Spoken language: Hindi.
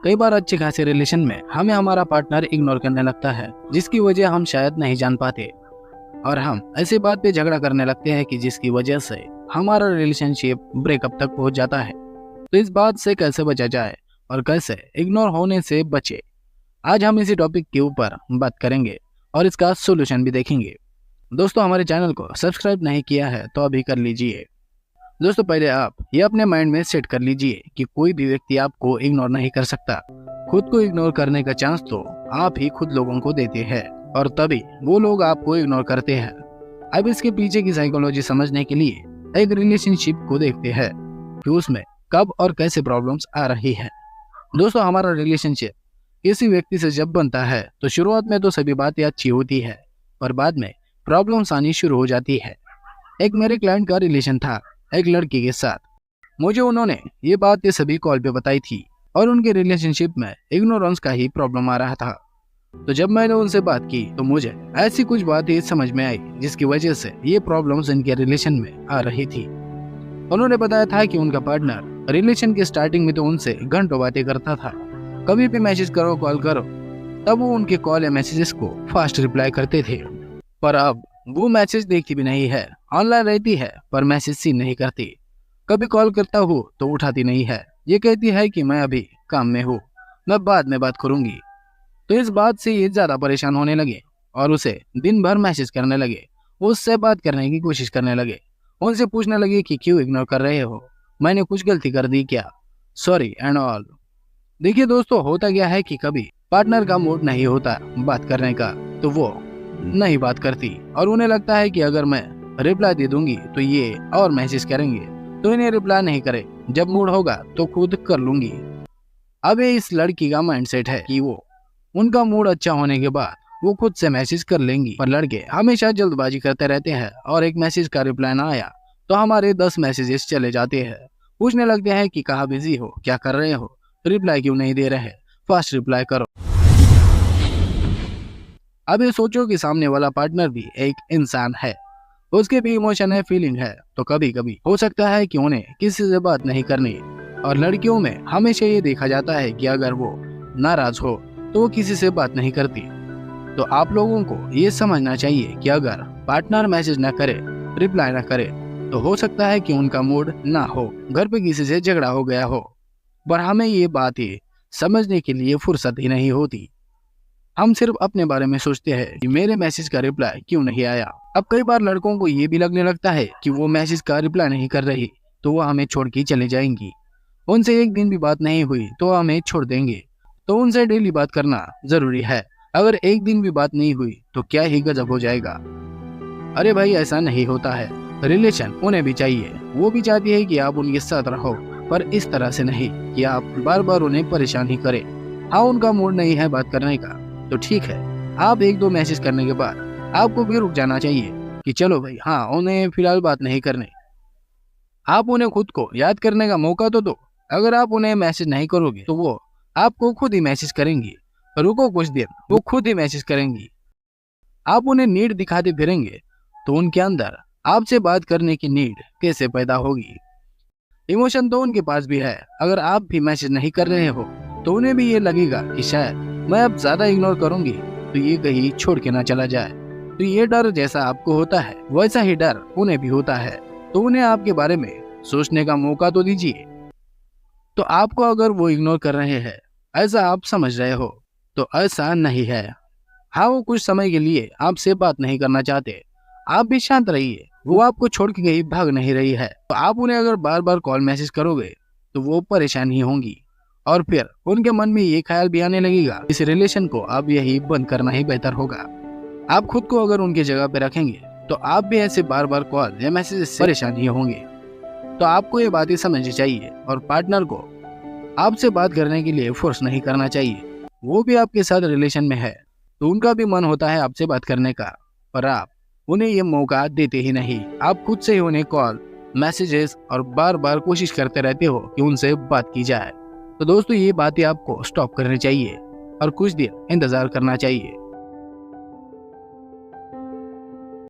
कई बार अच्छे खासे रिलेशन में हमें हमारा पार्टनर इग्नोर करने लगता है, जिसकी वजह हम शायद नहीं जान पाते, और हम ऐसी बात पे झगड़ा करने लगते हैं कि जिसकी वजह से हमारा रिलेशनशिप ब्रेकअप तक पहुंच जाता है। तो इस बात से कैसे बचा जाए और कैसे इग्नोर होने से बचे, आज हम इसी टॉपिक के ऊपर बात करेंगे और इसका सोल्यूशन भी देखेंगे। दोस्तों, हमारे चैनल को सब्सक्राइब नहीं किया है तो अभी कर लीजिए। दोस्तों, पहले आप ये अपने माइंड में सेट कर लीजिए कि कोई भी व्यक्ति आपको इग्नोर नहीं कर सकता। खुद को इग्नोर करने का चांस तो आप ही खुद लोगों को देते हैं, और तभी वो लोग आपको इग्नोर करते हैं। अब इसके पीछे की साइकोलॉजी समझने के लिए एक रिलेशनशिप को देखते हैं कि उसमें कब और कैसे प्रॉब्लम्स आ रही है। दोस्तों, हमारा रिलेशनशिप किसी व्यक्ति से जब बनता है तो शुरुआत में तो सभी बातें अच्छी होती है, पर बाद में प्रॉब्लम्स आनी शुरू हो जाती है। एक मेरे क्लाइंट का रिलेशन था एक लड़की के साथ। मुझे उन्होंने ये बातें सभी कॉल पे बताई थी और उनके रिलेशनशिप में इग्नोरेंस का ही प्रॉब्लम आ रहा था। तो जब मैंने उनसे बात की तो मुझे ऐसी कुछ बातें समझ में आई जिसकी वजह से ये प्रॉब्लम्स इनके रिलेशन में आ रही थी। उन्होंने बताया था कि उनका पार्टनर रिलेशन के स्टार्टिंग में तो उनसे घंटों बातें करता था। कभी भी मैसेज करो, कॉल करो, तब वो उनके कॉल या मैसेजेस को फास्ट रिप्लाई करते थे। पर अब वो मैसेज देखती भी नहीं है, ऑनलाइन रहती है पर मैसेज सीन नहीं करती। कभी कॉल करता हूँ तो उठाती नहीं है, ये कहती है कि मैं अभी काम में हूँ, मैं बाद में बात करूंगी। तो इस बात से ये ज्यादा परेशान होने लगे और उसे दिन भर मैसेज करने लगे, उससे बात करने की कोशिश करने लगे, उनसे पूछने लगे कि क्यों इग्नोर कर रहे हो, मैंने कुछ गलती कर दी क्या, सॉरी एंड ऑल। देखिए दोस्तों, होता क्या है कि कभी पार्टनर का मूड नहीं होता बात करने का तो वो नहीं बात करती, और उन्हें लगता है कि अगर मैं रिप्लाई दे दूंगी तो ये और मैसेज करेंगे, तो इन्हें रिप्लाई नहीं करे, जब मूड होगा तो खुद कर लूंगी। अब ये इस लड़की का माइंडसेट है कि वो उनका मूड अच्छा होने के बाद वो खुद से मैसेज कर लेंगी। पर लड़के हमेशा जल्दबाजी करते रहते हैं और एक मैसेज का रिप्लाई ना आया तो हमारे 10 मैसेजेस चले जाते हैं। पूछने लगते हैं कि कहाँ बिजी हो, क्या कर रहे हो, रिप्लाई क्यों नहीं दे रहे, फास्ट रिप्लाई करो। अब ये सोचो कि सामने वाला पार्टनर भी एक इंसान है, उसके भी इमोशन है, फीलिंग है। तो कभी कभी हो सकता है कि उन्हें किसी से बात नहीं करनी, और लड़कियों में हमेशा ये देखा जाता है कि अगर वो नाराज हो तो वो किसी से बात नहीं करती। तो आप लोगों को ये समझना चाहिए कि अगर पार्टनर मैसेज न करे, रिप्लाई न करे, तो हो सकता है कि उनका मूड ना हो, घर पे किसी से झगड़ा हो गया हो। पर हमें ये बातें समझने के लिए फुर्सत ही नहीं होती। हम सिर्फ अपने बारे में सोचते हैं कि मेरे मैसेज का रिप्लाई क्यों नहीं आया। अब कई बार लड़कों को ये भी लगने लगता है कि वो मैसेज का रिप्लाई नहीं कर रही तो वो हमें छोड़ के चले जाएंगी, उनसे एक दिन भी बात नहीं हुई तो हमें छोड़ देंगे। तो उनसे डेली बात करना जरूरी है, अगर एक दिन भी बात नहीं हुई तो क्या ही गजब हो जाएगा। अरे भाई, ऐसा नहीं होता है। रिलेशन उन्हें भी चाहिए, वो भी चाहती है कि आप उनके साथ रहो, पर इस तरह से नहीं कि आप बार बार उन्हें परेशान ही करें। हाँ, उनका मूड नहीं है बात करने का तो ठीक है, आप 1-2 मैसेज करने के बाद आपको भी रुक जाना चाहिए कि चलो भाई, हाँ, उन्हें फिलहाल बात नहीं करनी। आप उन्हें खुद को याद करने का मौका तो दो। अगर आप उन्हें मैसेज नहीं करोगे तो वो आपको खुद ही मैसेज करेंगी, रुको कुछ देर, वो खुद ही मैसेज करेंगी। आप उन्हें नीड दिखाते फिरेंगे तो उनके अंदर आपसे बात करने की नीड कैसे पैदा होगी। इमोशन तो उनके पास भी है, अगर आप भी मैसेज नहीं कर रहे हो तो उन्हें भी ये लगेगा कि शायद मैं अब ज्यादा इग्नोर करूंगी तो ये कहीं छोड़ के ना चला जाए। तो ये डर जैसा आपको होता है वैसा ही डर उन्हें भी होता है, तो उन्हें आपके बारे में सोचने का मौका तो दीजिए। तो आपको अगर वो इग्नोर कर रहे हैं ऐसा आप समझ रहे हो तो ऐसा नहीं है। हाँ, वो कुछ समय के लिए आपसे बात नहीं करना चाहते, आप भी शांत रहिए, वो आपको छोड़ के कहीं भाग नहीं रही है। तो आप उन्हें अगर बार बार कॉल मैसेज करोगे तो वो परेशान ही होंगी, और फिर उनके मन में ये ख्याल भी आने लगेगा इस रिलेशन को अब यही बंद करना ही बेहतर होगा। आप खुद को अगर उनकी जगह पे रखेंगे तो आप भी ऐसे बार बार कॉल या मैसेज से परेशान ही होंगे। तो आपको ये बातें समझनी चाहिए और पार्टनर को आपसे बात करने के लिए फोर्स नहीं करना चाहिए। वो भी आपके साथ रिलेशन में है तो उनका भी मन होता है आपसे बात करने का, पर आप उन्हें ये मौका देते ही नहीं। आप खुद से ही उन्हें कॉल, मैसेजेस और बार बार कोशिश करते रहते हो कि उनसे बात की जाए। तो दोस्तों, ये बातें आपको स्टॉप करनी चाहिए और कुछ देर इंतजार करना चाहिए।